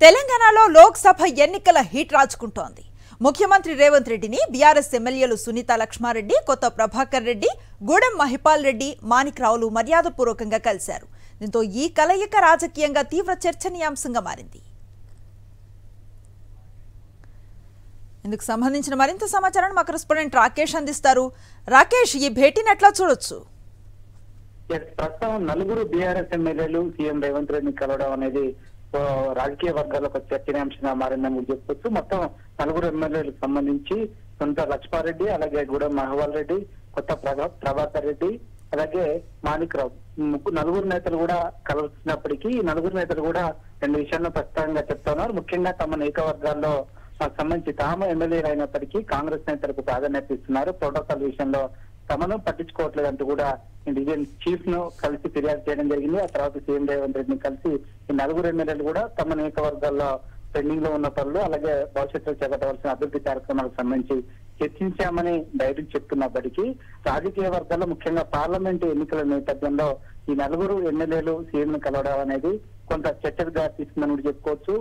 తెలంగాణలో లోక్సభ ఎన్నికల హీట్ రాజుకుంటోంది. ముఖ్యమంత్రి రేవంత్ రెడ్డిని బీఆర్ఎస్ ఎమ్మెల్యేలు సునీత లక్ష్మారెడ్డి, కొత్త ప్రభాకర్ రెడ్డి, గూడెం మహిపాల్ రెడ్డి, మాణిక్రావులు మర్యాదపూర్వకంగా కలిశారు. దీంతో ఈ కలయిక రాజకీయంగా తీవ్ర చర్చనీయాంశంగా మారింది. ఇందుకు సంబంధించిన మరింత సమాచారాన్ని మా కరెస్పాండెంట్ రాకేష్ అందిస్తారు. రాకేష్, ఈ భేటీని ఎట్లా చూడొచ్చు? ప్రస్తుతం నలుగురు బీఆర్ఎస్ ఎమ్మెల్యేలు సీఎం రేవంత్ రెడ్డిని కలవడం అనేది రాజకీయ వర్గాల్లో ఒక చర్చనీయాంశంగా మారిందని చెప్పొచ్చు. మొత్తం నలుగురు ఎమ్మెల్యేలకు సంబంధించి సొంత లక్ష్మారెడ్డి, అలాగే గూడెం మహిపాల్ రెడ్డి, కొత్త ప్రభాకర్ రెడ్డి, అలాగే మాణిక్రావు, నలుగురు నేతలు కూడా కలుస్తున్నప్పటికీ ఈ నలుగురు నేతలు కూడా రెండు విషయాల్లో ప్రస్తావనగా చెప్తున్నారు. ముఖ్యంగా తమ నియోజకవర్గాల్లో సంబంధించి తాము ఎమ్మెల్యేలు అయినప్పటికీ కాంగ్రెస్ నేతలకు ప్రాధాన్యత ఇస్తున్నారు. ప్రోటోకాల్ విషయంలో తమను పట్టించుకోవట్లేదంటూ కూడా డివిజన్ చీఫ్ ను కలిసి ఫిర్యాదు చేయడం జరిగింది. ఆ తర్వాత సీఎం రేవంత్ రెడ్డిని కలిసి ఈ నలుగురు ఎమ్మెల్యేలు కూడా తమ నియోజకవర్గాల్లో పెండింగ్ లో ఉన్న పనులు, అలాగే భవిష్యత్తులో చేపట్టవలసిన అభివృద్ధి కార్యక్రమాలకు సంబంధించి చర్చించామని ధైర్యం చెప్తున్నప్పటికీ రాజకీయ వర్గాల్లో ముఖ్యంగా పార్లమెంటు ఎన్నికల నేపథ్యంలో ఈ నలుగురు ఎమ్మెల్యేలు సీఎం ను కలవడం అనేది కొంత చర్చకు దారితీస్తుందని కూడా చెప్పుకోవచ్చు.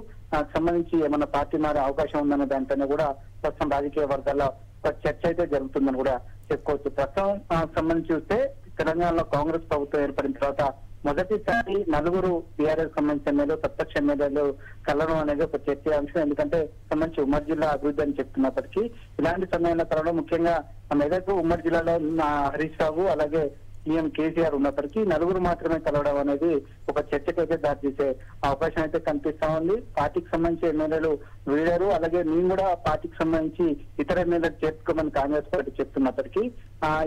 సంబంధించి ఏమన్నా పార్టీ మారే అవకాశం ఉందన్న దాంట్లోనే కూడా ప్రస్తుతం రాజకీయ వర్గాల్లో ఒక చర్చ అయితే జరుగుతుందని కూడా చెప్పుకోవచ్చు. ప్రస్తుతం సంబంధించి చూస్తే తెలంగాణలో కాంగ్రెస్ ప్రభుత్వం ఏర్పడిన తర్వాత మొదటిసారి నలుగురు బీఆర్ఎస్ సంబంధించిన ఎమ్మెల్యేలు, ప్రత్యక్ష ఎమ్మెల్యేలు కలవడం అనేది ఒక చర్చాంశం. ఎందుకంటే సంబంధించి ఉమ్మడి జిల్లా అభివృద్ధి అని చెప్తున్నప్పటికీ ఇలాంటి సమయంలో కలవడం ముఖ్యంగా మెదక్ ఉమ్మడి జిల్లాలో హరీష్ రావు, అలాగే సీఎం కేసీఆర్ ఉన్నప్పటికీ నలుగురు మాత్రమే కలవడం అనేది ఒక చర్చకైతే దారితీసే అవకాశం అయితే కనిపిస్తా ఉంది. పార్టీకి సంబంధించి ఎమ్మెల్యేలు వీడారు, అలాగే మేము కూడా పార్టీకి సంబంధించి ఇతర ఎమ్మెల్యేలు చేర్చుకోమని కాంగ్రెస్ పార్టీ చెప్తున్నప్పటికీ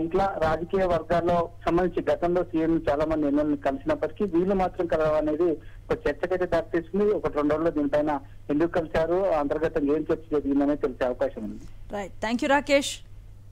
ఇట్లా రాజకీయ వర్గాల్లో సంబంధించి గతంలో సీఎం చాలా మంది ఎమ్మెల్యేలు కలిసినప్పటికీ వీళ్ళు మాత్రం కలవడం అనేది ఒక చర్చకైతే దారితీస్తుంది. ఒక 2 రోజుల్లో దీనిపైన ఎందుకు కలిశారు, అంతర్గతంగా ఏం చర్చ జరిగిందనే తెలిసే అవకాశం ఉంది. Right, thank you Rakesh.